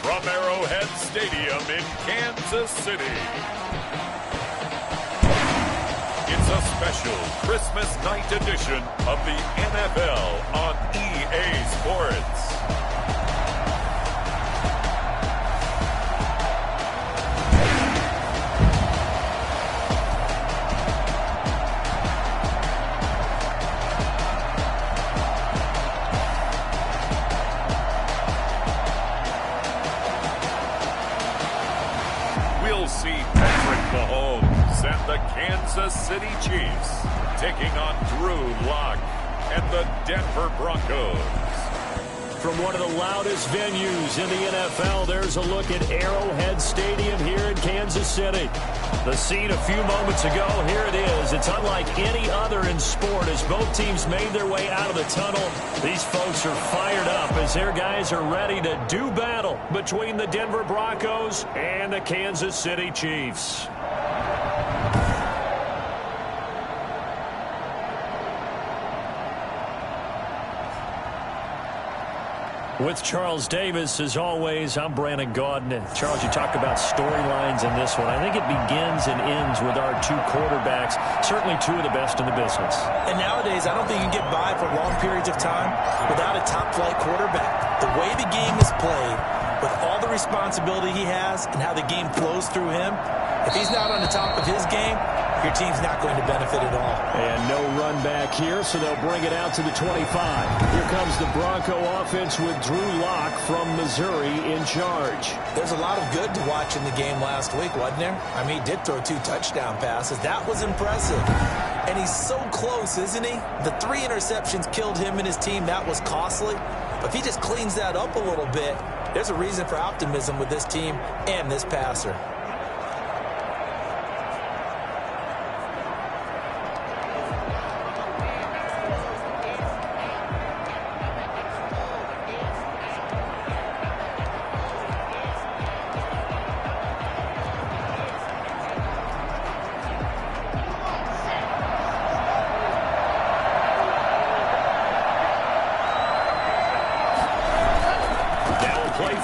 from Arrowhead Stadium in Kansas City. It's a special Christmas night edition of the NFL on EA Sports. We'll see Patrick Mahomes and the Kansas City Chiefs taking on Drew Lock and the Denver Broncos. From one of the loudest venues in the NFL, there's a look at Arrowhead Stadium here in Kansas City. The scene a few moments ago, here it is. It's unlike any other in sport as both teams made their way out of the tunnel. These folks are fired up as their guys are ready to do battle between the Denver Broncos and the Kansas City Chiefs. With Charles Davis, as always, I'm Brandon Gaudin. Charles, you talked about storylines in this one. I think it begins and ends with our two quarterbacks, certainly two of the best in the business. And nowadays, I don't think you can get by for long periods of time without a top-flight quarterback. The way the game is played, with all the responsibility he has and how the game flows through him, if he's not on the top of his game, your team's not going to benefit at all. And no run back here, so they'll bring it out to the 25. Here comes the Bronco offense with Drew Lock from Missouri in charge. There's a lot of good to watch in the game last week, wasn't there? I mean, he did throw 2 touchdown passes. That was impressive. And he's so close, isn't he? The 3 interceptions killed him and his team. That was costly. But if he just cleans that up a little bit, there's a reason for optimism with this team and this passer.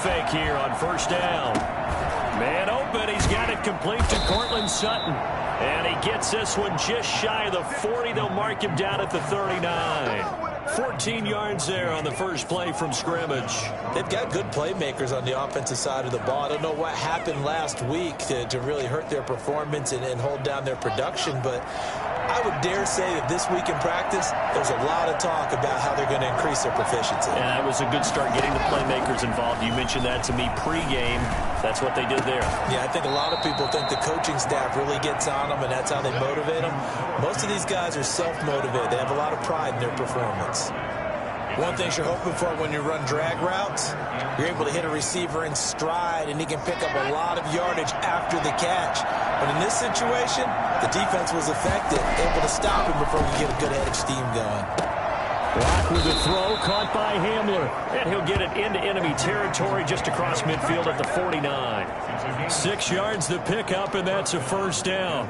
Fake here on first down. Man open. He's got it complete to Cortland Sutton. And he gets this one just shy of the 40. They'll mark him down at the 39. 14 yards there on the first play from scrimmage. They've got good playmakers on the offensive side of the ball. I don't know what happened last week to really hurt their performance and hold down their production, but I would dare say that this week in practice, there's a lot of talk about how they're going to increase their proficiency. And that was a good start getting the playmakers involved. You mentioned that to me pregame. That's what they did there. Yeah, I think a lot of people think the coaching staff really gets on them, and that's how they motivate them. Most of these guys are self-motivated. They have a lot of pride in their performance. One thing you're hoping for when you run drag routes, you're able to hit a receiver in stride, and he can pick up a lot of yardage after the catch. But in this situation, the defense was effective, able to stop him before we get a good head of steam going. Lock with the throw, caught by Hamler. And he'll get it into enemy territory just across midfield at the 49. 6 yards the pickup, and that's a first down.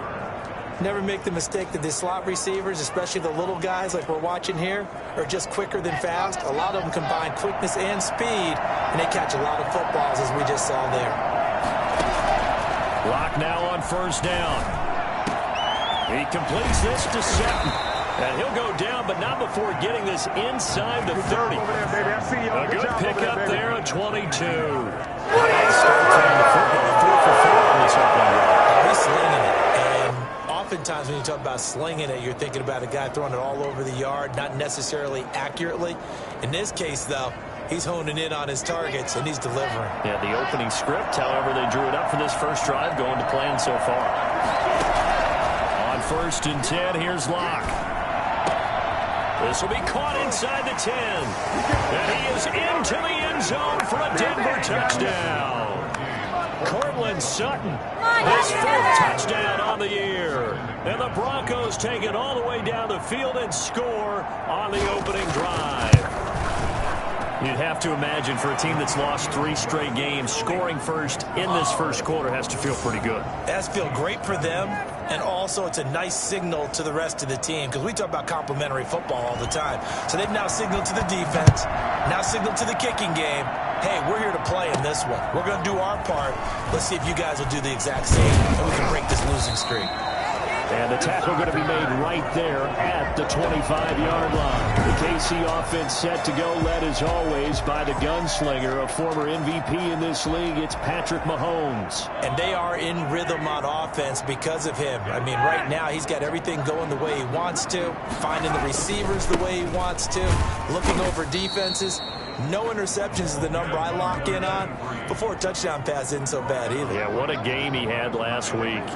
Never make the mistake that the slot receivers, especially the little guys like we're watching here, are just quicker than fast. A lot of them combine quickness and speed, and they catch a lot of footballs, as we just saw there. Lock now on first down. He completes this to Sutton. And he'll go down, but not before getting this inside the 30. A good pickup there at 22. He's slinging it. And oftentimes when you talk about slinging it, you're thinking about a guy throwing it all over the yard, not necessarily accurately. In this case, though, he's honing in on his targets, and he's delivering. Yeah, the opening script, however, they drew it up for this first drive, going to plan so far. On 1st and 10, here's Lock. This will be caught inside the 10. And he is into the end zone for a Denver touchdown. Cortland Sutton, his 4th touchdown on the year. And the Broncos take it all the way down the field and score on the opening drive. You'd have to imagine for a team that's lost 3 straight games, scoring first in this first quarter has to feel pretty good. It has to feel great for them, and also it's a nice signal to the rest of the team, because we talk about complementary football all the time. So they've now signaled to the defense, now signaled to the kicking game, hey, we're here to play in this one. We're going to do our part. Let's see if you guys will do the exact same, and we can break this losing streak. And the tackle going to be made right there at the 25-yard line. The KC offense set to go, led as always by the gunslinger, a former MVP in this league. It's Patrick Mahomes. And they are in rhythm on offense because of him. I mean, right now he's got everything going the way he wants to, finding the receivers the way he wants to, looking over defenses. No interceptions is the number I lock in on. Before a touchdown pass isn't so bad either. Yeah, what a game he had last week.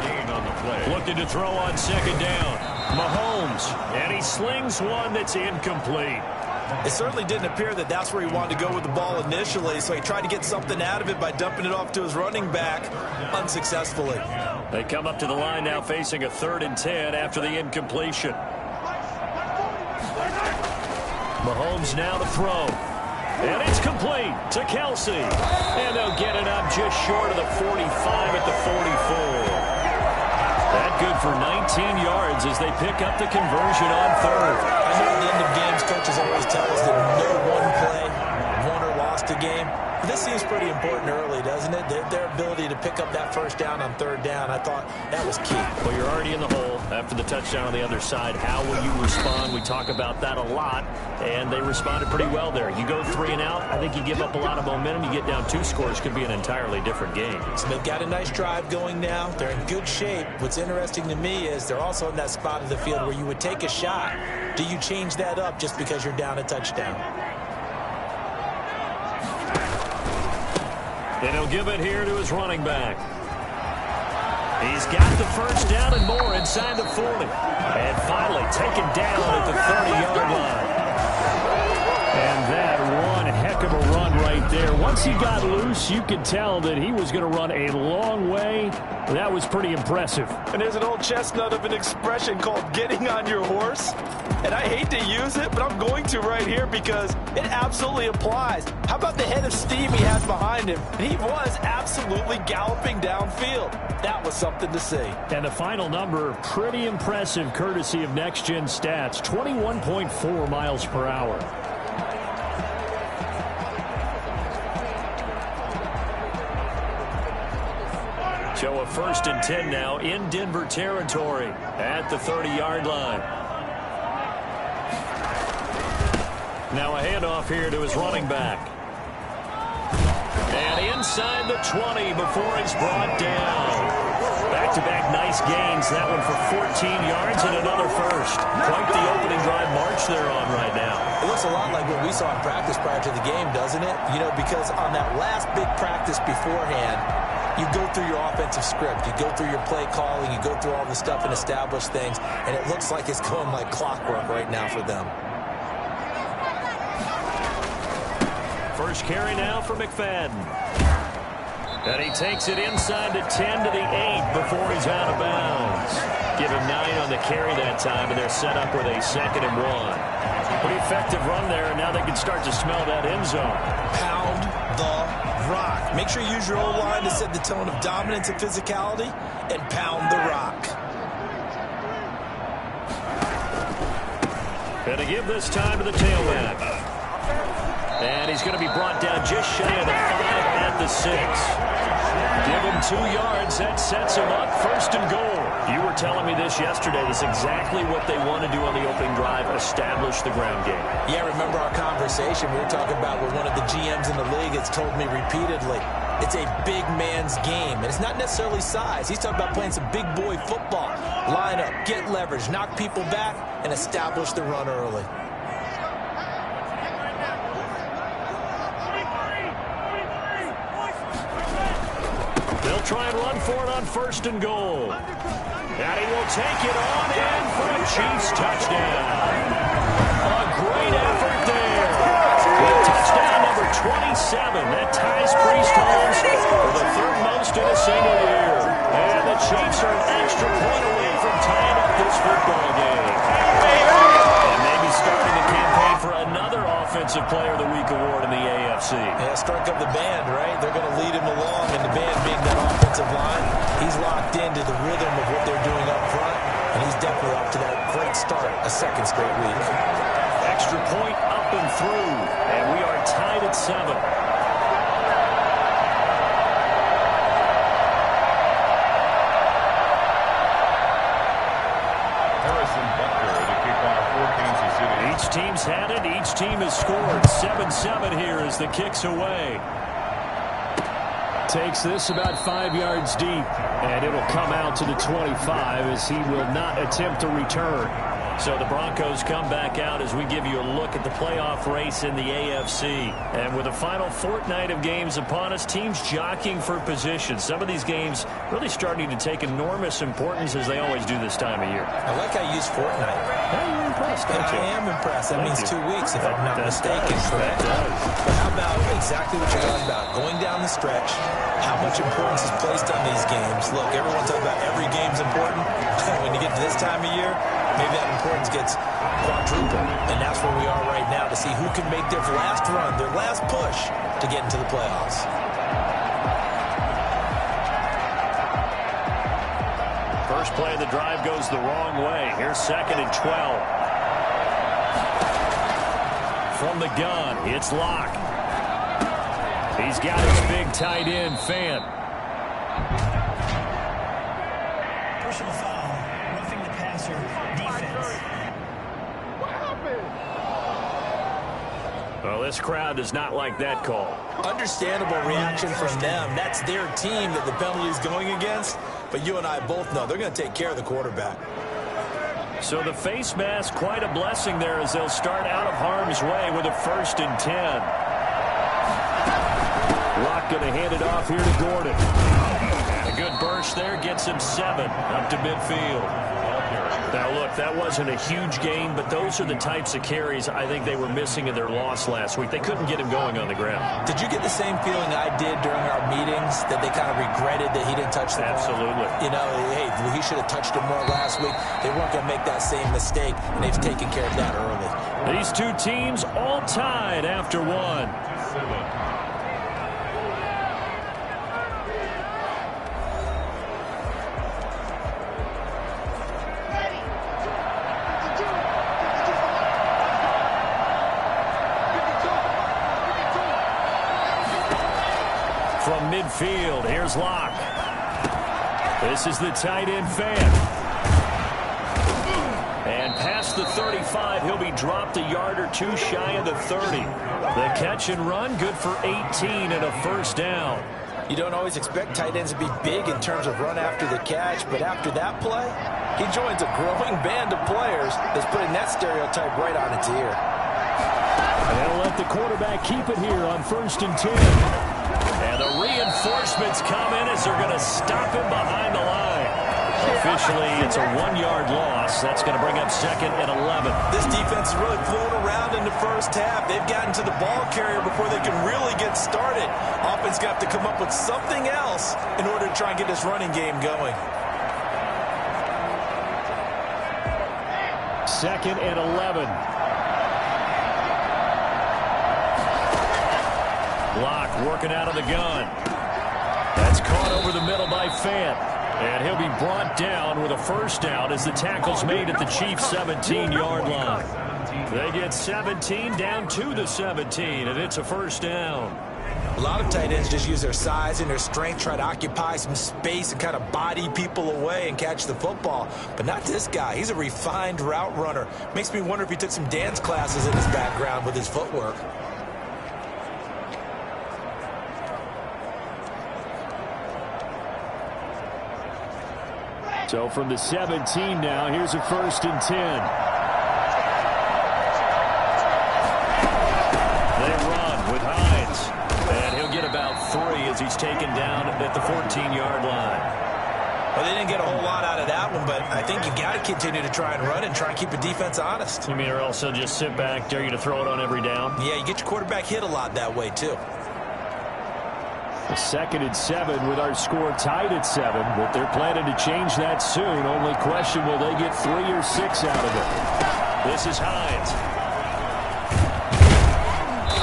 Gain on the play. Looking to throw on second down. Mahomes, and he slings one that's incomplete. It certainly didn't appear that that's where he wanted to go with the ball initially, so he tried to get something out of it by dumping it off to his running back unsuccessfully. They come up to the line now facing a 3rd and 10 after the incompletion. Mahomes now to throw. And it's complete to Kelsey. And they'll get it up just short of the 45 at the 44. That good for 19 yards as they pick up the conversion on 3rd. I know at the end of games, coaches always tell us that no one play won or lost a game. But this seems pretty important early, doesn't it? Their ability to pick up that first down on 3rd down, I thought that was key. Well, you're already in the hole after the touchdown on the other side. How will you respond? We talk about that a lot, and they responded pretty well there. You go 3 and out, I think you give up a lot of momentum. You get down 2 scores, could be an entirely different game. So they've got a nice drive going now. They're in good shape. What's interesting to me is they're also in that spot of the field where you would take a shot. Do you change that up just because you're down a touchdown? And he'll give it here to his running back. He's got the first down and more inside the 40. And finally taken down at the 30-yard line. And that one heck of a run right there. Once he got loose, you could tell that he was going to run a long way. That was pretty impressive. And there's an old chestnut of an expression called getting on your horse. And I hate to use it, but I'm going to right here because it absolutely applies. How about the head of steam he has behind him? He was absolutely galloping downfield. That was something to see. And the final number, pretty impressive, courtesy of Next Gen Stats, 21.4 miles per hour. So a 1st and 10 now in Denver territory at the 30-yard line. Now a handoff here to his running back. And inside the 20 before he's brought down. Back-to-back nice gains. That one for 14 yards and another first. Quite the opening drive march they're on right now. It looks a lot like what we saw in practice prior to the game, doesn't it? You know, because on that last big practice beforehand, you go through your offensive script. You go through your play calling. You go through all the stuff and establish things. And it looks like it's going like clockwork right now for them. First carry now for McFadden. And he takes it inside the 10 to the 8 before he's out of bounds. Give him 9 on the carry that time, and they're set up with a 2nd and 1. Pretty effective run there, and now they can start to smell that end zone. Pound the rock. Make sure you use your O-line to set the tone of dominance and physicality, and pound the rock. And to give this time to the tailback. And he's going to be brought down just shy of the 5 at the 6. Give him 2 yards. That sets him up 1st and goal. You were telling me this yesterday. This is exactly what they want to do on the opening drive, establish the ground game. Yeah, remember our conversation. We were talking about what one of the GMs in the league has told me repeatedly. It's a big man's game, and it's not necessarily size. He's talking about playing some big boy football. Line up, get leverage, knock people back, and establish the run early. They'll try and run for it on 1st and goal. And he will take it on in for a Chiefs touchdown. A great effort there. With touchdown number 27. That ties Priest Holmes for the 3rd most in a single year. And the Chiefs are an extra point away from tying up this football game. And maybe starting the campaign for another Offensive Player of the Week award in the AFC. Yeah, strike up the band, right? They're going to lead him along, and the band being that offensive line, he's locked into the rhythm of what they're doing up front, and he's definitely off to that great start, a 2nd straight week. Extra point up and through, and we are tied at 7. Each team's had it. Each team has scored. 7-7 here as the kick's away. Takes this about 5 yards deep, and it'll come out to the 25 as he will not attempt to return. So the Broncos come back out as we give you a look at the playoff race in the AFC. And with the final fortnight of games upon us, teams jockeying for position. Some of these games really starting to take enormous importance as they always do this time of year. I like how you use fortnight. You're impressed, don't you? I am impressed. That means 2 weeks, if I'm not mistaken, correct? That But how about exactly what you're talking about? Going down the stretch, how much importance is placed on these games. Look, everyone talks about every game's important. When you get to this time of year, maybe that importance gets quadrupled. And that's where we are right now to see who can make their last run, their last push to get into the playoffs. First play of the drive goes the wrong way. Here's 2nd and 12. From the gun, it's Locke. He's got his big tight end, Fan. Personal foul, roughing the passer, defense. What happened? Well, this crowd does not like that call. Understandable reaction from them. That's their team that the penalty is going against. But you and I both know they're going to take care of the quarterback. So the face mask, quite a blessing there as they'll start out of harm's way with a 1st and 10. Locke going to hand it off here to Gordon. A good burst there gets him 7 up to midfield. Now, look, that wasn't a huge gain, but those are the types of carries I think they were missing in their loss last week. They couldn't get him going on the ground. Did you get the same feeling I did during our meetings, that they kind of regretted that he didn't touch the ball? Absolutely. You know, hey, he should have touched it more last week. They weren't going to make that same mistake, and they've taken care of that early. These two teams all tied after 1. From midfield, here's Locke. This is the tight end, Fan. And past the 35, he'll be dropped a yard or two shy of the 30. The catch and run, good for 18 and a 1st down. You don't always expect tight ends to be big in terms of run after the catch, but after that play, he joins a growing band of players that's putting that stereotype right on its ear. And they'll let the quarterback keep it here on 1st and 10. And the reinforcements come in as they're going to stop him behind the line. Officially, it's a 1-yard loss. That's going to bring up 2nd and 11. This defense is really flown around in the first half. They've gotten to the ball carrier before they can really get started. Offense got to come up with something else in order to try and get this running game going. 2nd and 11. Locke working out of the gun. That's caught over the middle by Fan. And he'll be brought down with a 1st down as the tackle's made at the Chiefs' 17-yard line. They get 17 down to the 17, and it's a 1st down. A lot of tight ends just use their size and their strength, try to occupy some space and kind of body people away and catch the football. But not this guy. He's a refined route runner. Makes me wonder if he took some dance classes in his background with his footwork. So from the 17 now, here's a 1st and 10. They run with Hines. And he'll get about 3 as he's taken down at the 14-yard line. Well, they didn't get a whole lot out of that one, but I think you got to continue to try and run and try and keep the defense honest. You mean, or else they'll just sit back, dare you to throw it on every down? Yeah, you get your quarterback hit a lot that way, too. A 2nd and 7 with our score tied at 7, but they're planning to change that soon. Only question, will they get 3 or 6 out of it? This is Hines.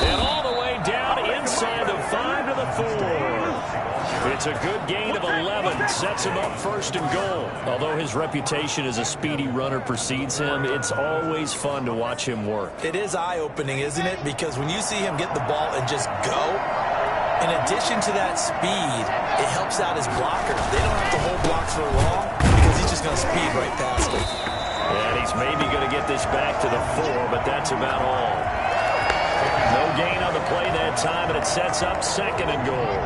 And all the way down inside the 5 to the 4. It's a good gain of 11. Sets him up first and goal. Although his reputation as a speedy runner precedes him, it's always fun to watch him work. It is eye-opening, isn't it? Because when you see him get the ball and just go, in addition to that speed, it helps out his blockers. They don't have to hold blocks for long because he's just going to speed right past them. And he's maybe going to get this back to the 4, but that's about all. No gain on the play that time, and it sets up second and goal.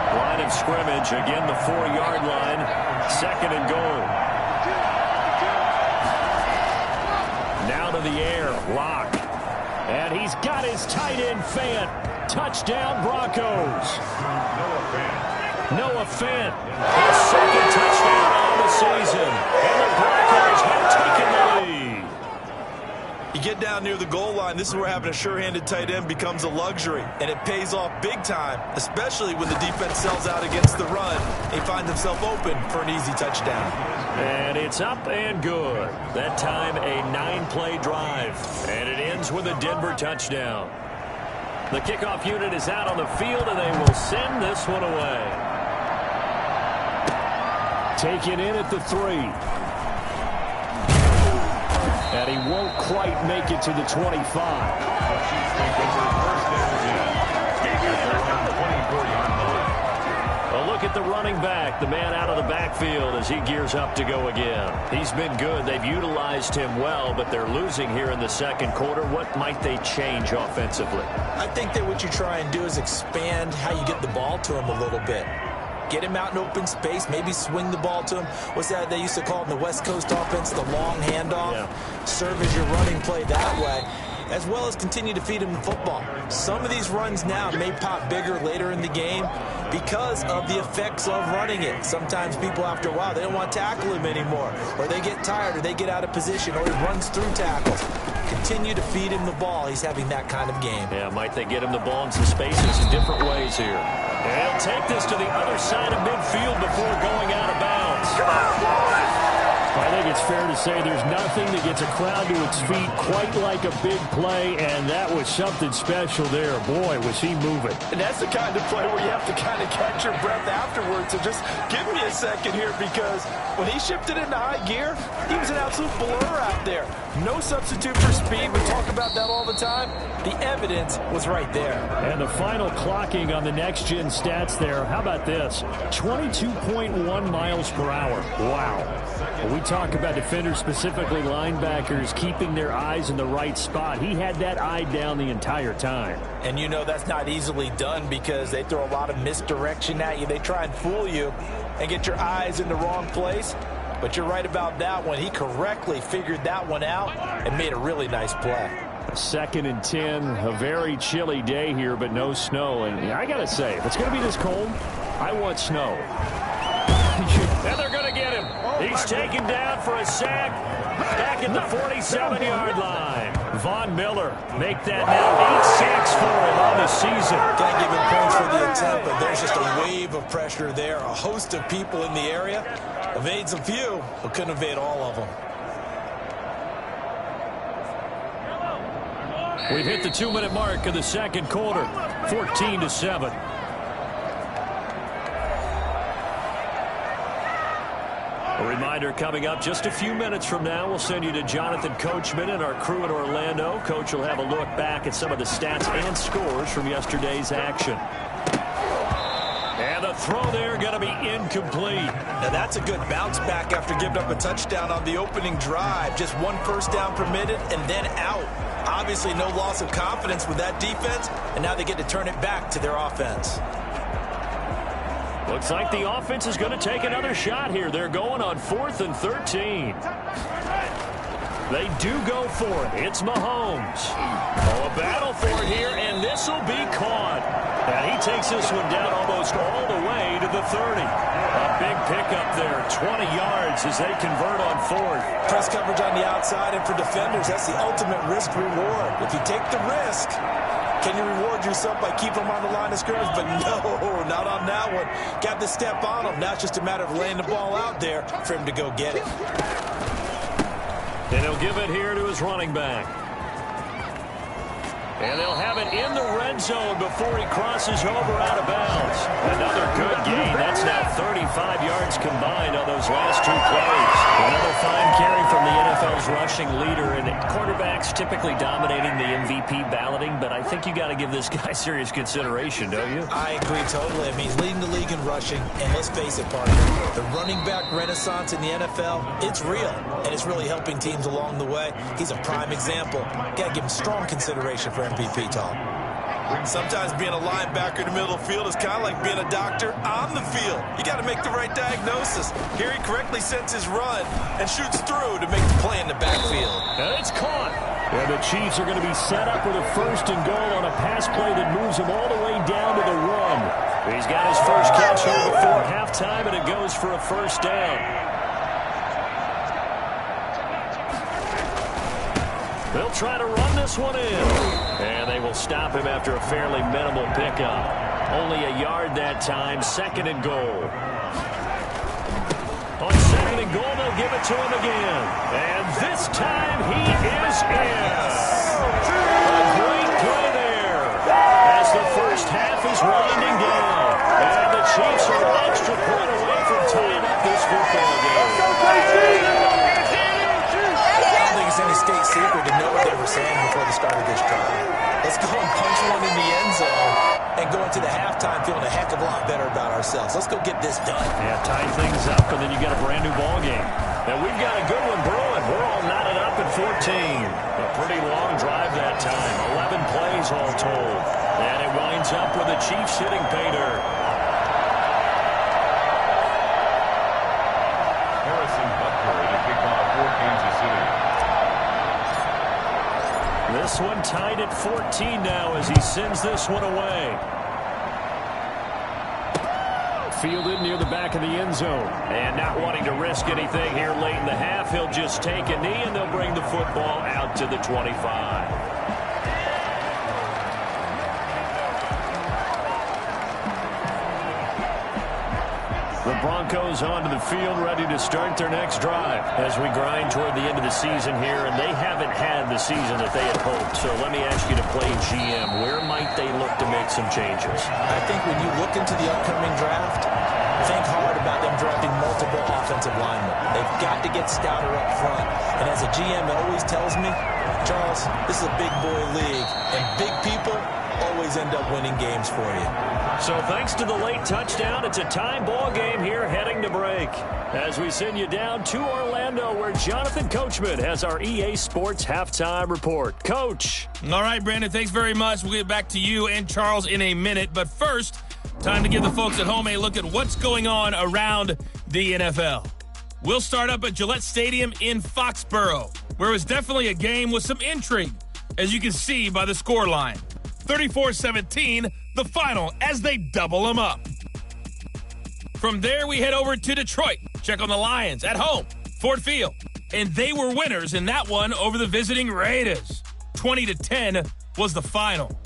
Line of scrimmage, again the 4-yard line, second and goal. Now to the air, Locke. And he's got his tight end Fant. Touchdown Broncos. Noah Fant, his second touchdown on the season. And the Broncos have taken the lead. You get down near the goal line, this is where having a sure-handed tight end becomes a luxury, and it pays off big time, especially when the defense sells out against the run. He finds himself open for an easy touchdown. And it's up and good. That time a 9-play drive, and it ends with a Denver touchdown. The kickoff unit is out on the field, and they will send this one away. Taken in at the 3. And he won't quite make it to the 25. A look at the running back, the man out of the backfield as he gears up to go again. He's been good. They've utilized him well, but they're losing here in the second quarter. What might they change offensively? I think that what you try and do is expand how you get the ball to him a little bit. Get him out in open space, maybe swing the ball to him. What's that they used to call it in the West Coast offense, the long handoff? Yeah. Serve as your running play that way, as well as continue to feed him the football. Some of these runs now may pop bigger later in the game because of the effects of running it. Sometimes people, after a while, they don't want to tackle him anymore, or they get tired, or they get out of position, or he runs through tackles. Continue to feed him the ball. He's having that kind of game. Yeah, might they get him the ball in some spaces in different ways here. And he'll take this to the other side of midfield before going out of bounds. Come on, boys! I think it's fair to say there's nothing that gets a crowd to its feet quite like a big play, and that was something special there. Boy, was he moving. And that's the kind of play where you have to kind of catch your breath afterwards. So just give me a second here, because when he shifted into high gear, he was an absolute blur out there. No substitute for speed. We talk about that all the time. The evidence was right there. And the final clocking on the next-gen stats there, how about this? 22.1 miles per hour. Wow. When we talk about defenders, specifically linebackers, keeping their eyes in the right spot, he had that eye down the entire time. And you know that's not easily done because they throw a lot of misdirection at you. They try and fool you and get your eyes in the wrong place. But you're right about that one. He correctly figured that one out and made a really nice play. 2nd and 10, a very chilly day here, but no snow. And I got to say, if it's going to be this cold, I want snow. And they're going to get him. He's taken down for a sack back at the 47-yard line. Von Miller make that now 8 sacks for him on the season. Can't give him points for the attempt, but there's just a wave of pressure there. A host of people in the area. Evades a few, but couldn't evade all of them. We've hit the 2-minute mark of the second quarter. 14-7. A reminder coming up just a few minutes from now. We'll send you to Jonathan Coachman and our crew in Orlando. Coach will have a look back at some of the stats and scores from yesterday's action. And the throw there going to be incomplete. Now that's a good bounce back after giving up a touchdown on the opening drive. Just 1 first down permitted and then out. Obviously no loss of confidence with that defense, and now they get to turn it back to their offense. Looks like the offense is going to take another shot here. They're going on 4th and 13. They do go for it. It's Mahomes. Oh, a battle for it here, and this will be caught. And he takes this one down almost all the way to the 30. A big pickup there, 20 yards as they convert on 4th. Press coverage on the outside, and for defenders, that's the ultimate risk-reward. If you take the risk, can you reward yourself by keeping them on the line of scrimmage? But no, not on that one. Got the step on him. Now it's just a matter of laying the ball out there for him to go get it. And he'll give it here to his running back. And they'll have it in the red zone before he crosses over out of bounds. Another good gain. That's now 35 yards combined on those last two plays. Another fine carry from the NFL's rushing leader. And quarterbacks typically dominating the MVP balloting, but I think you got to give this guy serious consideration, don't you? I agree totally. I mean, he's leading the league in rushing. And let's face it, partner, the running back renaissance in the NFL, it's real. And it's really helping teams along the way. He's a prime example. Got to give him strong consideration for MVP talk. Sometimes being a linebacker in the middle of the field is kind of like being a doctor on the field. You got to make the right diagnosis. Here he correctly sets his run and shoots through to make the play in the backfield. And it's caught. And the Chiefs are going to be set up with a 1st and goal on a pass play that moves them all the way down to the 1. He's got his first catch here before halftime, and it goes for a 1st down. They'll try to run this one in. And they will stop him after a fairly minimal pickup. Only a yard that time, 2nd and goal. On 2nd and goal, they'll give it to him again. And this time he is in. A great play there. As the first half is winding down. And the Chiefs are an extra point away from tying up this football game. Any state secret to know what they were saying before the start of this drive. Let's go and punch one in the end zone and go into the halftime feeling a heck of a lot better about ourselves. Let's go get this done. Yeah, tie things up, and then you got a brand new ball game. And we've got a good one brewing. We're all knotted up at 14. A pretty long drive that time. 11 plays all told. And it winds up with the Chiefs hitting pay dirt. Harrison Butker to kick off for Kansas City. This one tied at 14 now as he sends this one away. Fielded near the back of the end zone. And not wanting to risk anything here late in the half, he'll just take a knee and they'll bring the football out to the 25. The Broncos onto the field, ready to start their next drive as we grind toward the end of the season here, and they haven't had the season that they had hoped. So let me ask you to play GM. Where might they look to make some changes? I think when you look into the upcoming draft, think hard about them drafting multiple offensive linemen. They've got to get stouter up front. And as a GM, it always tells me, Charles, this is a big boy league, and big people always end up winning games for you. So thanks to the late touchdown, it's a tie ball game here heading to break. As we send you down to Orlando, where Jonathan Coachman has our EA Sports Halftime Report. Coach. All right, Brandon, thanks very much. We'll get back to you and Charles in a minute. But first, time to give the folks at home a look at what's going on around the NFL. We'll start up at Gillette Stadium in Foxborough, where it was definitely a game with some intrigue, as you can see by the scoreline. 34-17, the final, as they double them up. From there, we head over to Detroit. Check on the Lions at home, Ford Field. And they were winners in that one over the visiting Raiders. 20-10 was the final.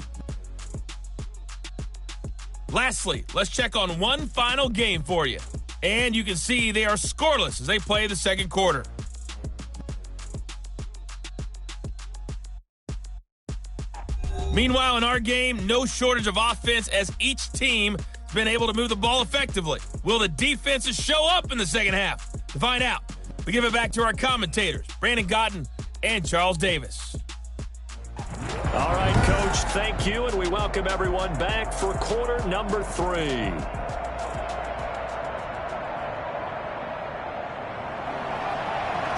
Lastly, let's check on one final game for you. And you can see they are scoreless as they play the second quarter. Meanwhile, in our game, no shortage of offense as each team has been able to move the ball effectively. Will the defenses show up in the second half? To find out, we give it back to our commentators, Brandon Gotten and Charles Davis. All right, Coach, thank you, and we welcome everyone back for quarter number 3.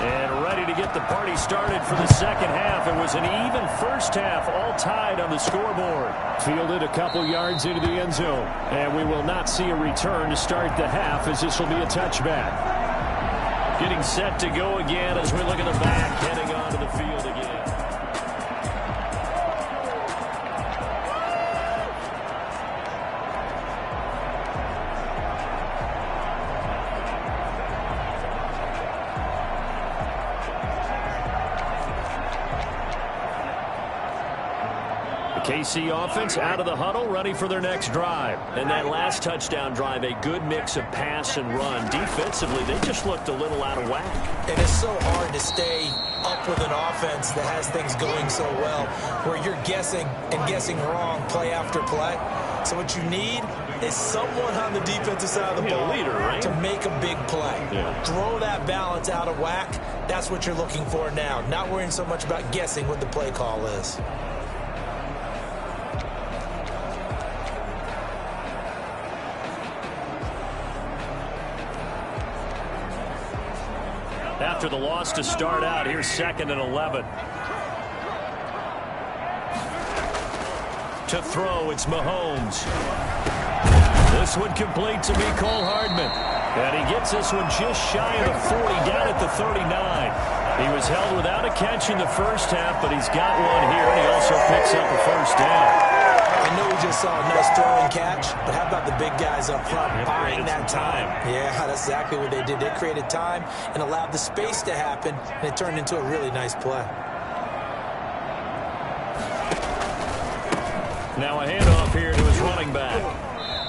And ready to get the party started for the second half. It was an even first half, all tied on the scoreboard. Fielded a couple yards into the end zone. And we will not see a return to start the half, as this will be a touchback. Getting set to go again as we look at the back, heading onto the field again. KC offense out of the huddle, ready for their next drive. And that last touchdown drive, a good mix of pass and run. Defensively, they just looked a little out of whack. And it's so hard to stay up with an offense that has things going so well, where you're guessing and guessing wrong play after play. So what you need is someone on the defensive side of the ball leader, right? to make a big play. Yeah. Throw that balance out of whack. That's what you're looking for now. Not worrying so much about guessing what the play call is. After the loss to start out, here's 2nd and 11. To throw, it's Mahomes. This one complete to Mecole Hardman. And he gets this one just shy of the 40, down at the 39. He was held without a catch in the first half, but he's got one here, and he also picks up a first down. I know we just saw a nice throwing catch, but how about the big guys up front buying that time? Yeah, that's exactly what they did. They created time and allowed the space to happen, and it turned into a really nice play. Now a handoff here to his running back.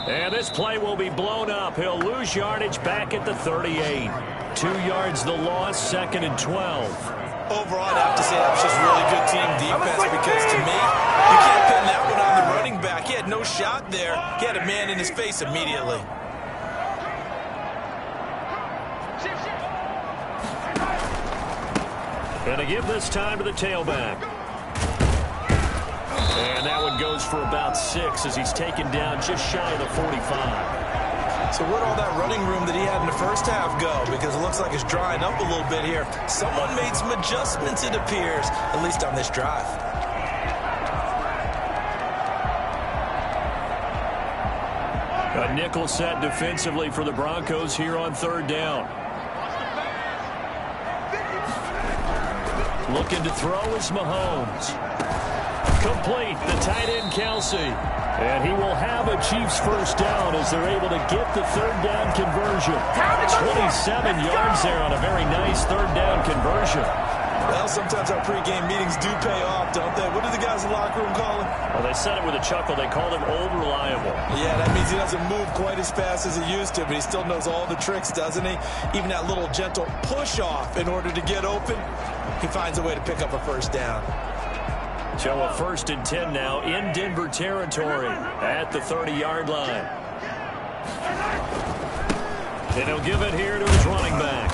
And this play will be blown up. He'll lose yardage back at the 38. 2 yards the loss, 2nd and 12. Overall, I'd have to say that was just really good team defense because to me, you can't pin that one on the running back. He had no shot there. He had a man in his face immediately. And to give this time to the tailback. And that one goes for about 6 as he's taken down just shy of the 45. So where'd all that running room that he had in the first half go? Because it looks like it's drying up a little bit here. Someone made some adjustments, it appears, at least on this drive. A nickel set defensively for the Broncos here on 3rd down. Looking to throw is Mahomes. Complete, the tight end Kelsey. And he will have a Chiefs first down as they're able to get the 3rd down conversion. 27 yards there on a very nice 3rd down conversion. Well, sometimes our pregame meetings do pay off, don't they? What do the guys in the locker room call him? Well, they said it with a chuckle. They called him Old Reliable. Yeah, that means he doesn't move quite as fast as he used to, but he still knows all the tricks, doesn't he? Even that little gentle push-off in order to get open, he finds a way to pick up a first down. So a 1st and 10 now in Denver territory at the 30-yard line. And he'll give it here to his running back.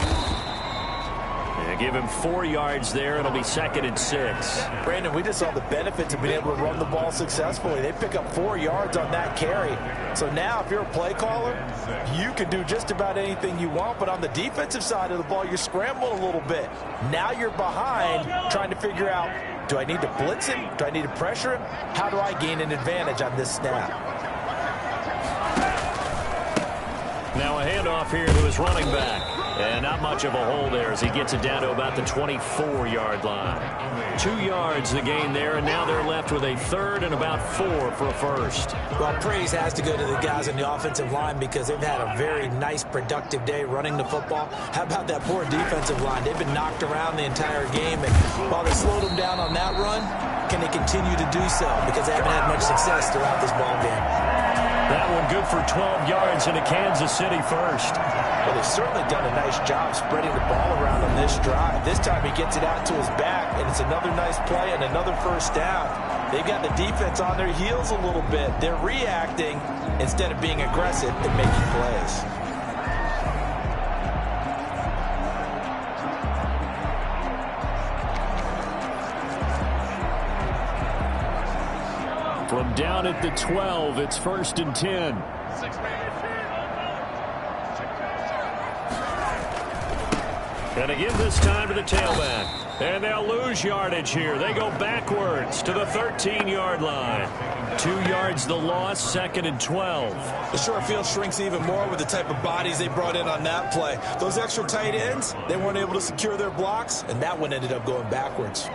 And give him 4 yards there. It'll be 2nd and 6. Brandon, we just saw the benefits of being able to run the ball successfully. They pick up 4 yards on that carry. So now if you're a play caller, you can do just about anything you want. But on the defensive side of the ball, you're scrambling a little bit. Now you're behind trying to figure out, do I need to blitz him? Do I need to pressure him? How do I gain an advantage on this snap? Now a handoff here to his running back. And not much of a hole there as he gets it down to about the 24-yard line. 2 yards the gain there, and now they're left with a 3rd and about 4 for a first. Well, praise has to go to the guys on the offensive line because they've had a very nice, productive day running the football. How about that poor defensive line? They've been knocked around the entire game, and while they slowed them down on that run, can they continue to do so? Because they haven't had much success throughout this ball game. That one good for 12 yards into Kansas City first. Well, they've certainly done a nice job spreading the ball around on this drive. This time he gets it out to his back, and it's another nice play and another first down. They've got the defense on their heels a little bit. They're reacting instead of being aggressive and making plays. From down at the 12, it's 1st and 10. And again this time to the tailback. And they'll lose yardage here. They go backwards to the 13-yard line. 2 yards the loss, 2nd and 12. The short field shrinks even more with the type of bodies they brought in on that play. Those extra tight ends, they weren't able to secure their blocks, and that one ended up going backwards.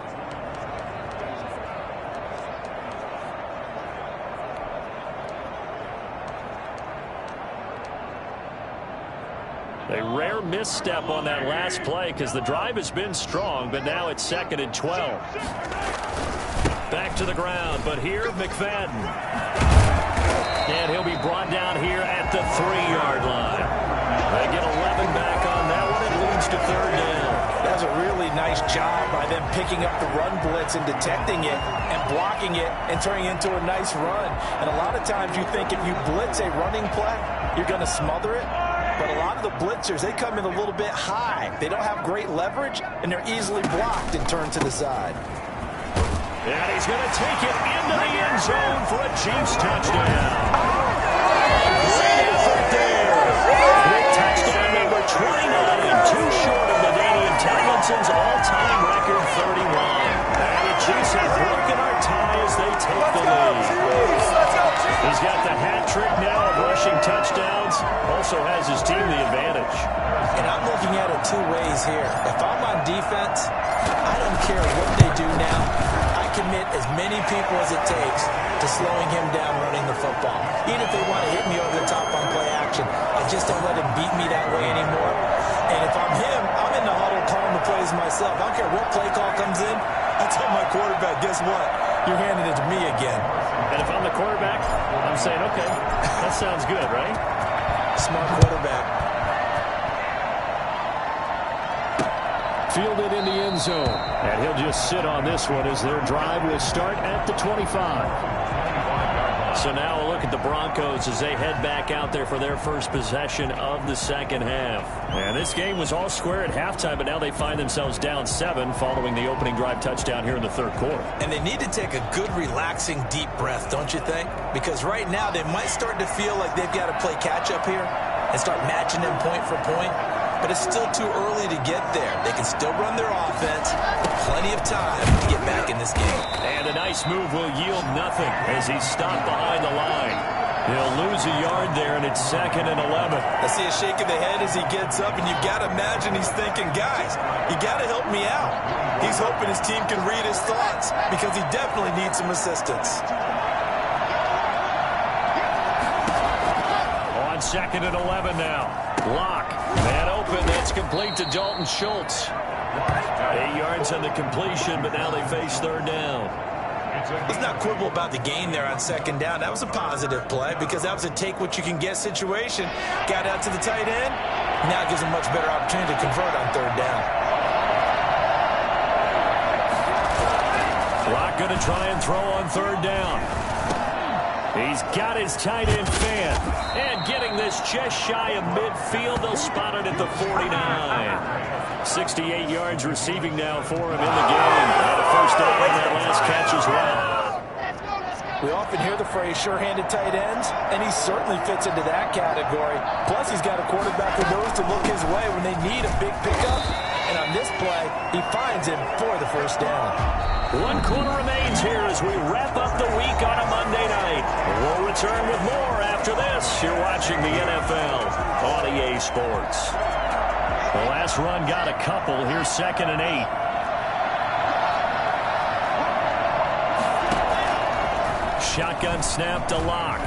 A rare misstep on that last play because the drive has been strong, but now it's 2nd and 12. Back to the ground, but here, McFadden. And he'll be brought down here at the 3-yard line. They get 11 back on that one. It leads to 3rd down. That's a really nice job by them picking up the run blitz and detecting it and blocking it and turning it into a nice run. And a lot of times you think if you blitz a running play, you're going to smother it. But a lot of the blitzers, they come in a little bit high. They don't have great leverage, and they're easily blocked and turned to the side. And he's going to take it into the end zone for a Chiefs touchdown. Great effort there. With touchdown number 29, too short of LaDainian Tomlinson's all-time record 31. And the Chiefs have broken our tie as they take the lead. He's got the hat trick now of rushing touchdowns. Also has his team the advantage. And I'm looking at it 2 ways here. If I'm on defense, I don't care what they do now. I commit as many people as it takes to slowing him down running the football. Even if they want to hit me over the top on play action, I just don't let him beat me that way anymore. And if I'm him, I'm in the huddle calling the plays myself. I don't care what play call comes in. I tell my quarterback, guess what? You're handing it to me again. And if I'm the quarterback, I'm saying, okay, that sounds good, right? Smart quarterback. Fielded in the end zone. And he'll just sit on this one as their drive will start at the 25. So now a look at the Broncos as they head back out there for their first possession of the second half. And this game was all square at halftime, but now they find themselves down 7 following the opening drive touchdown here in the 3rd quarter. And they need to take a good, relaxing, deep breath, don't you think? Because right now they might start to feel like they've got to play catch-up here and start matching them point for point. But it's still too early to get there. They can still run their offense. Plenty of time to get back in this game. And a nice move will yield nothing as he's stopped behind the line. He'll lose a yard there, and it's 2nd and 11. I see a shake of the head as he gets up, and you've got to imagine he's thinking, guys, you got to help me out. He's hoping his team can read his thoughts because he definitely needs some assistance. On 2nd and 11 now. Lock. Man open. That's complete to Dalton Schultz. 8 yards on the completion, but now they face 3rd down. Let's not quibble about the gain there on 2nd down. That was a positive play because that was a take-what-you-can-get situation. Got out to the tight end. Now it gives him much better opportunity to convert on 3rd down. Lock going to try and throw on 3rd down. He's got his tight end fan. And getting this just shy of midfield. They'll spot it at the 49. 68 yards receiving now for him in the game. And a first down on that last catch as well. We often hear the phrase sure-handed tight ends, and he certainly fits into that category. Plus, he's got a quarterback who knows to look his way when they need a big pickup. And on this play, he finds him for the first down. 1 quarter remains here as we wrap up the week on a Monday night. We'll return with more after this. You're watching the NFL on EA Sports. The last run got a couple. Here's 2nd and 8. Shotgun snap to Lock.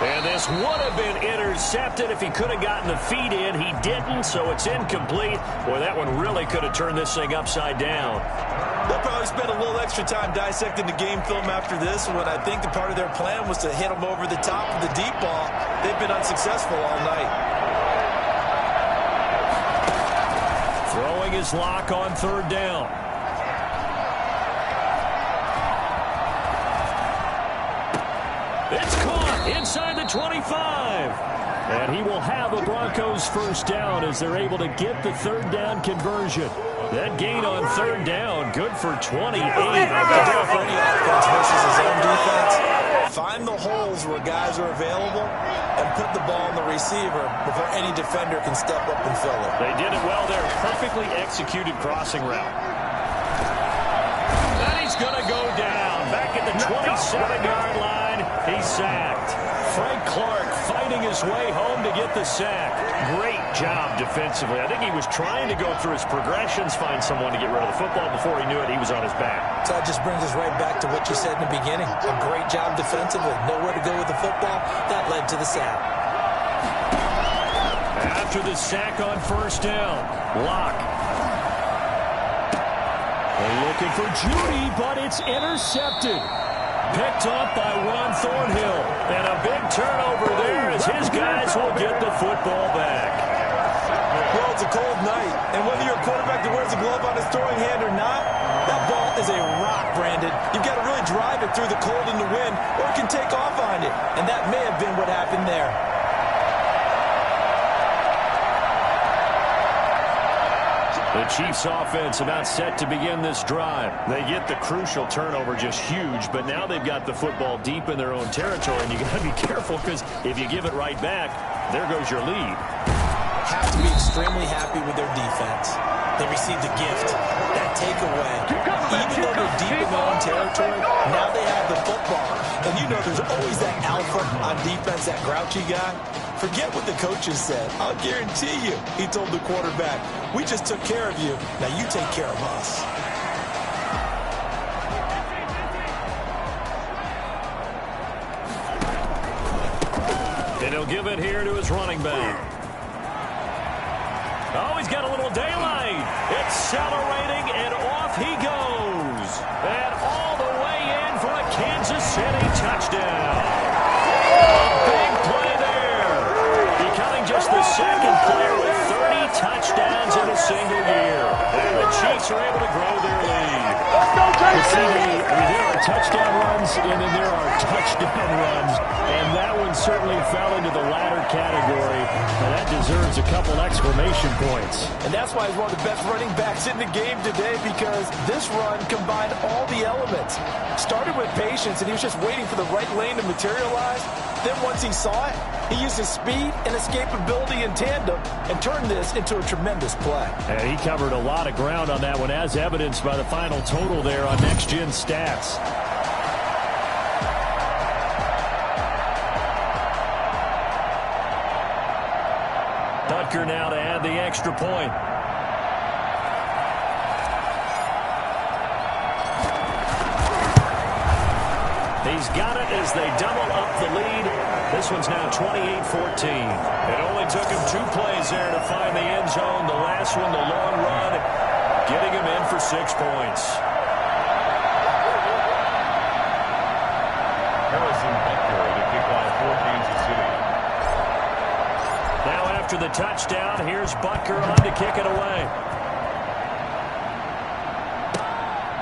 And this would have been intercepted if he could have gotten the feet in. He didn't, so it's incomplete. Boy, that one really could have turned this thing upside down. They'll probably spend a little extra time dissecting the game film after this one. I think the part of their plan was to hit him over the top of the deep ball. They've been unsuccessful all night. Throwing his Lock on 3rd down. It's caught inside the 25. And he will have a Broncos first down as they're able to get the 3rd down conversion. That gain on 3rd down, good for 28. For any offense versus his own defense, find the holes where guys are available and put the ball in the receiver before any defender can step up and fill it. They did it well there. Perfectly executed crossing route. And he's going to go down. Back at the 27-yard line, he's sacked. Frank Clark fighting his way home to get the sack. Great job defensively. I think he was trying to go through his progressions, find someone to get rid of the football. Before he knew it, he was on his back. So that just brings us right back to what you said in the beginning. A great job defensively. Nowhere to go with the football. That led to the sack. After the sack on first down, Locke. They're looking for Judy, but it's intercepted. Picked off by Juan Thornhill. And a big turnover there as his guys will get the football back. Well, it's a cold night, and whether you're a quarterback that wears a glove on his throwing hand or not, that ball is a rock, Brandon. You've got to really drive it through the cold and the wind, or it can take off on you. And that may have been what happened there. The Chiefs offense about set to begin this drive. They get the crucial turnover, just huge, but now they've got the football deep in their own territory, and you got to be careful because if you give it right back, there goes your lead. Have to be extremely happy with their defense. They received a gift, that takeaway. Even though they're deep in their own territory, now they have the football. And you know there's always that alpha on defense, that grouchy guy. Forget what the coaches said. I'll guarantee you, he told the quarterback, we just took care of you. Now you take care of us. And he'll give it here to his running back. Oh, he's got a little daylight. Accelerating, and off he goes. And all the way in for a Kansas City touchdown. A big play there. Becoming just the second player with 30 touchdowns in a single year. And the Chiefs are able to grow their lead. There are touchdown runs, and then there are touchdown runs. And that one certainly fell into the latter category. And that deserves a couple exclamation points. And that's why he's one of the best running backs in the game today, because this run combined all the elements. Started with patience, and he was just waiting for the right lane to materialize. Then once he saw it, he used his speed and escapability in tandem and turned this into a tremendous play. And he covered a lot of ground on that one, as evidenced by the final total there on Next Gen Stats. Butker now to add the extra point. He's got it as they double up the lead. This one's now 28-14. It only took him 2 plays there to find the end zone. The last one, the long run, getting him in for 6 points. Harrison Butker to kick off for Kansas City. Now after the touchdown, here's Butker on to kick it away.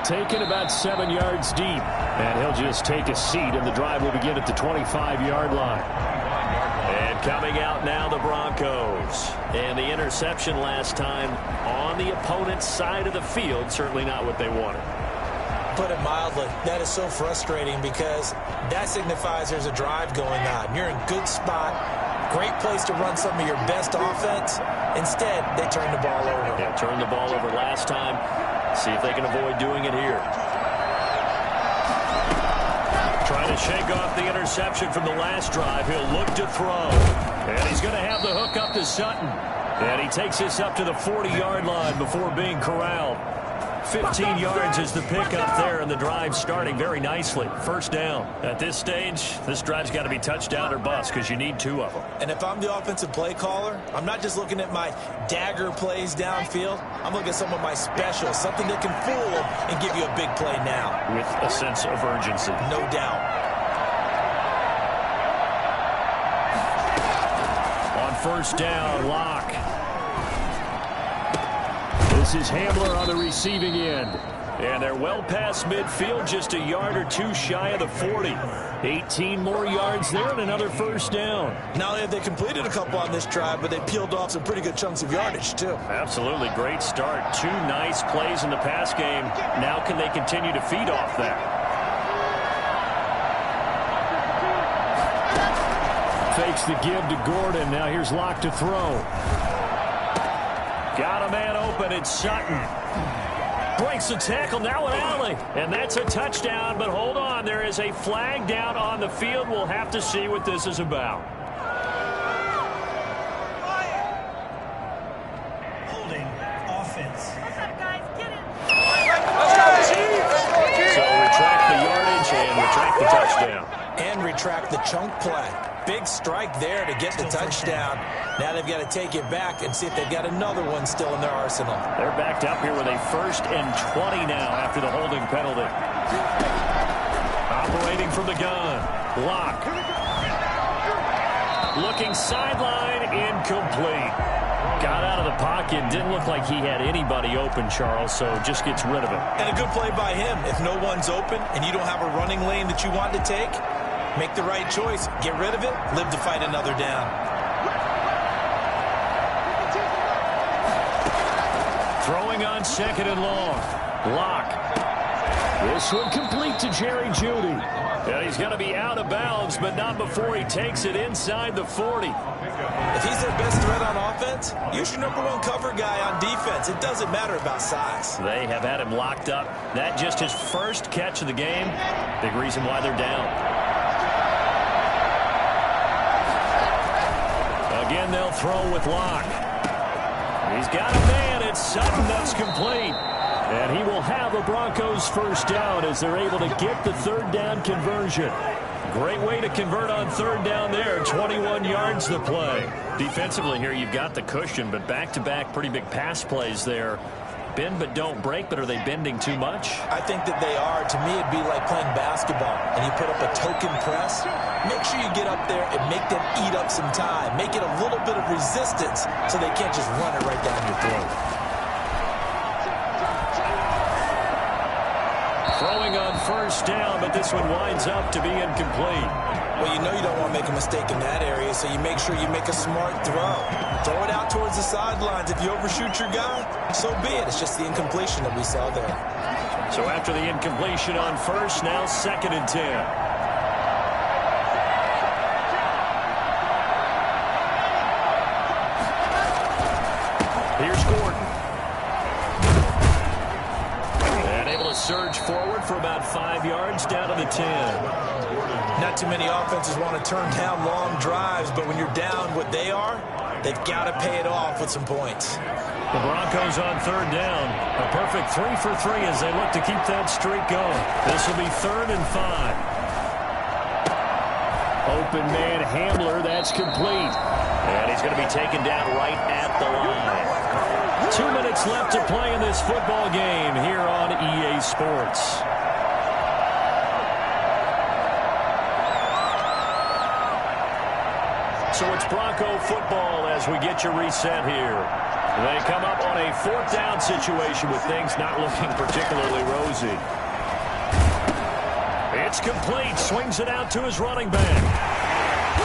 Taken about 7 yards deep. And he'll just take a seat, and the drive will begin at the 25-yard line. And coming out now, the Broncos. And the interception last time on the opponent's side of the field, certainly not what they wanted. Put it mildly, that is so frustrating because that signifies there's a drive going on. You're in a good spot, great place to run some of your best offense. Instead, they turn the ball over. Yeah, turned the ball over last time. See if they can avoid doing it here. Trying to shake off the interception from the last drive. He'll look to throw. And he's going to have the hook up to Sutton. And he takes this up to the 40-yard line before being corralled. 15 yards is the pickup there, and the drive starting very nicely. First down. At this stage, this drive's got to be touchdown or bust because you need 2 of them. And if I'm the offensive play caller, I'm not just looking at my dagger plays downfield. I'm looking at some of my specials, something that can fool them and give you a big play now. With a sense of urgency. No doubt. On first down, Locke. This is Hamler on the receiving end. And they're well past midfield, just a yard or 2 shy of the 40. 18 more yards there and another first down. Not only have they completed a couple on this drive, but they peeled off some pretty good chunks of yardage, too. Absolutely. Great start. 2 nice plays in the pass game. Now can they continue to feed off that? Fakes the give to Gordon. Now here's Locke to throw. Got a man open. It's Sutton. Breaks the tackle. Now an alley. And that's a touchdown. But hold on. There is a flag down on the field. We'll have to see what this is about. Holding offense. What's up, guys? Get it. So retract the yardage and retract the touchdown. And retract the chunk play. big strike there to get the touchdown. Now they've got to take it back and see if they've got another one still in their arsenal. They're backed up here with a 1st and 20 now after the holding penalty. Operating from the gun. Locke. Looking sideline, incomplete. Got out of the pocket. Didn't look like he had anybody open, Charles, so just gets rid of it. And a good play by him. If no one's open and you don't have a running lane that you want to take, make the right choice. Get rid of it. Live to fight another down. Throwing on 2nd and long. Locke. This one complete to Jerry Jeudy. And he's going to be out of bounds, but not before he takes it inside the 40. If he's their best threat on offense, use your #1 cover guy on defense. It doesn't matter about size. They have had him locked up. That just his first catch of the game. Big reason why they're down. Again, they'll throw with Locke. He's got a man. It's Sutton. That's complete. And he will have the Broncos 1st down as they're able to get the 3rd down conversion. Great way to convert on 3rd down there. 21 yards to play. Defensively here, you've got the cushion, but back-to-back pretty big pass plays there. Bend but don't break, but are they bending too much? I think that they are. To me, it'd be like playing basketball, and you put up a token press. Make sure you get up there and make them eat up some time. Make it a little bit of resistance so they can't just run it right down your throat. Throwing on 1st down, but this one winds up to be incomplete. Well, you know you don't want to make a mistake in that area, so you make sure you make a smart throw. Throw it out towards the sidelines. If you overshoot your guy, so be it. It's just the incompletion that we saw there. So after the incompletion on 1st, now 2nd and 10. Here's Gordon. And able to surge forward for about 5 yards down to the 10. Not too many offenses want to turn down long drives, but when you're down what they are, they've got to pay it off with some points. The Broncos on 3rd down. A perfect 3 for 3 as they look to keep that streak going. This will be 3rd and 5. Open man Hamler, that's complete. And he's going to be taken down right at the line. 2 minutes left to play in this football game here on EA Sports. So it's Bronco football as we get you reset here. They come up on a 4th down situation with things not looking particularly rosy. It's complete. Swings it out to his running back.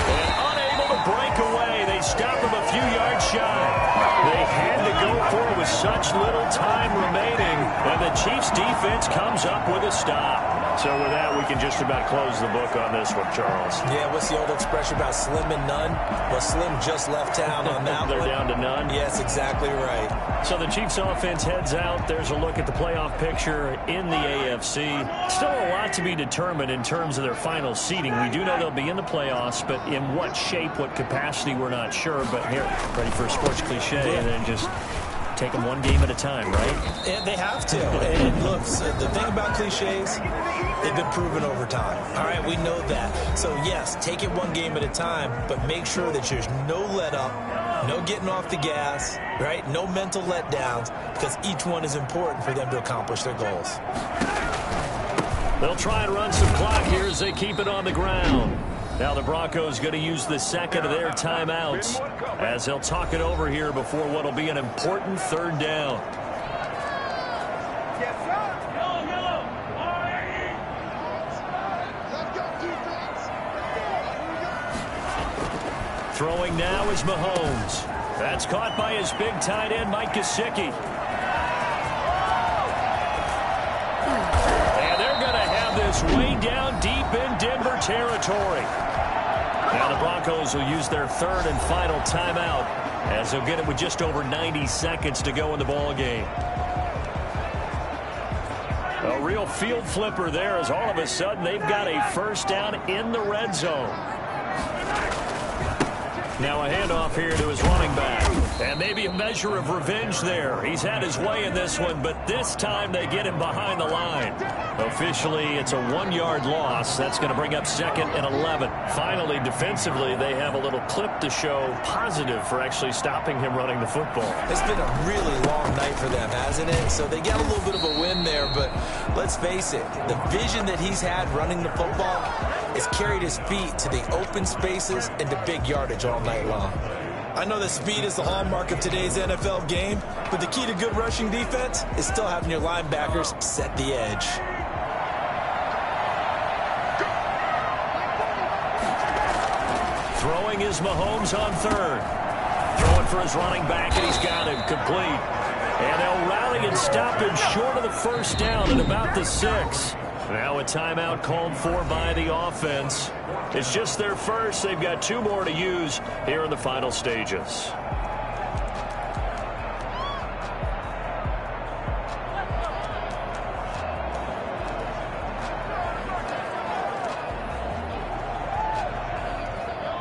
And unable to break away. They stop him a few yards shy. They had to go for it with such little time remaining. And the Chiefs defense comes up with a stop. So with that, we can just about close the book on this one, Charles. Yeah, what's the old expression about slim and none? Well, Slim just left town on that They're one. down to none. Yes, exactly right. So the Chiefs offense heads out. There's a look at the playoff picture in the AFC. Still a lot to be determined in terms of their final seeding. We do know they'll be in the playoffs, but in what shape, what capacity, we're not sure. But here, ready for a sports cliche, and then just take them one game at a time, right? And they have to. And look, the thing about cliches, they've been proven over time. All right, we know that. So, yes, take it one game at a time, but make sure that there's no let up, no getting off the gas, right? No mental letdowns, because each one is important for them to accomplish their goals. They'll try and run some clock here as they keep it on the ground. Now the Broncos going to use the 2nd of their timeouts as they'll talk it over here before what will be an important 3rd down. Throwing now is Mahomes. That's caught by his big tight end, Mike Gesicki. And they're going to have this way down deep in Denver territory. Now the Broncos will use their 3rd and final timeout as they'll get it with just over 90 seconds to go in the ball game. A real field flipper there as all of a sudden they've got a 1st down in the red zone. Now a handoff here to his running back. And maybe a measure of revenge there. He's had his way in this one, but this time they get him behind the line. Officially, it's a 1-yard loss. That's going to bring up 2nd and 11. Finally, defensively, they have a little clip to show positive for actually stopping him running the football. It's been a really long night for them, hasn't it? So they got a little bit of a win there, but let's face it, the vision that he's had running the football has carried his feet to the open spaces and to big yardage all night long. I know that speed is the hallmark of today's NFL game, but the key to good rushing defense is still having your linebackers set the edge. Throwing is Mahomes on 3rd. Throwing for his running back, and he's got him complete. And they'll rally and stop him short of the first down at about the 6. Now a timeout called for by the offense. It's just their first. They've got 2 more to use here in the final stages.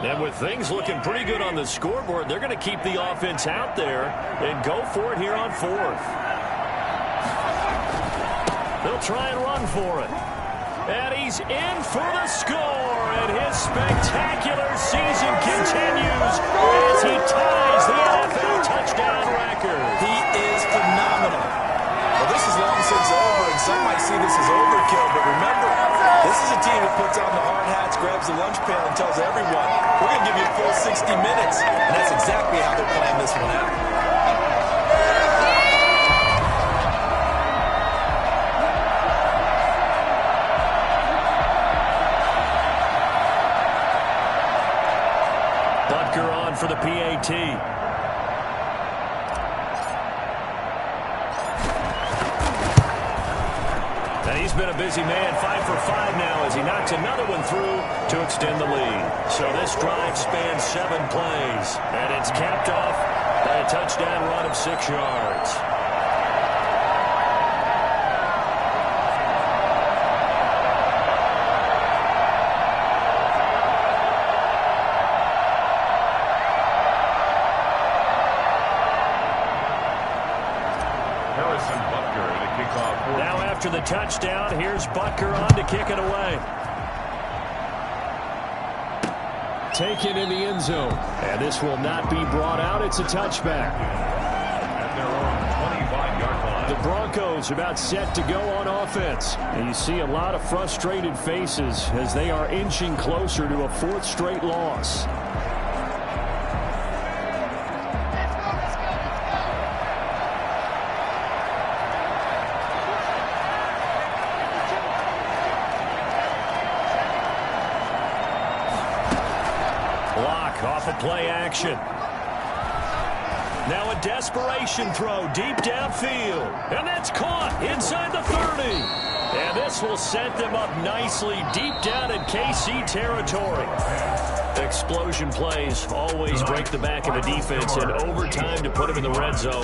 And with things looking pretty good on the scoreboard, they're going to keep the offense out there and go for it here on 4th. They'll try and run for it. And he's in for the score. And his spectacular season continues as he ties the NFL touchdown record. He is phenomenal. Well, this is long since over, and some might see this as overkill, but remember, this is a team that puts on the hard hats, grabs the lunch pail, and tells everyone, we're going to give you a full 60 minutes. And that's exactly how they're playing this one out. Butker on for the PAT. And he's been a busy man, 5 for 5 now as he knocks another one through to extend the lead. So this drive spans 7 plays, and it's capped off by a touchdown run of 6 yards. Now after the touchdown, here's Butker on to kick it away. Taken in the end zone. And this will not be brought out. It's a touchback. At their own 25-yard line. The Broncos about set to go on offense. And you see a lot of frustrated faces as they are inching closer to a 4th straight loss. Off of play action. Now a desperation throw deep downfield. And that's caught inside the 30. And this will set them up nicely deep down in KC territory. Explosion plays always break the back of a defense in overtime to put them in the red zone.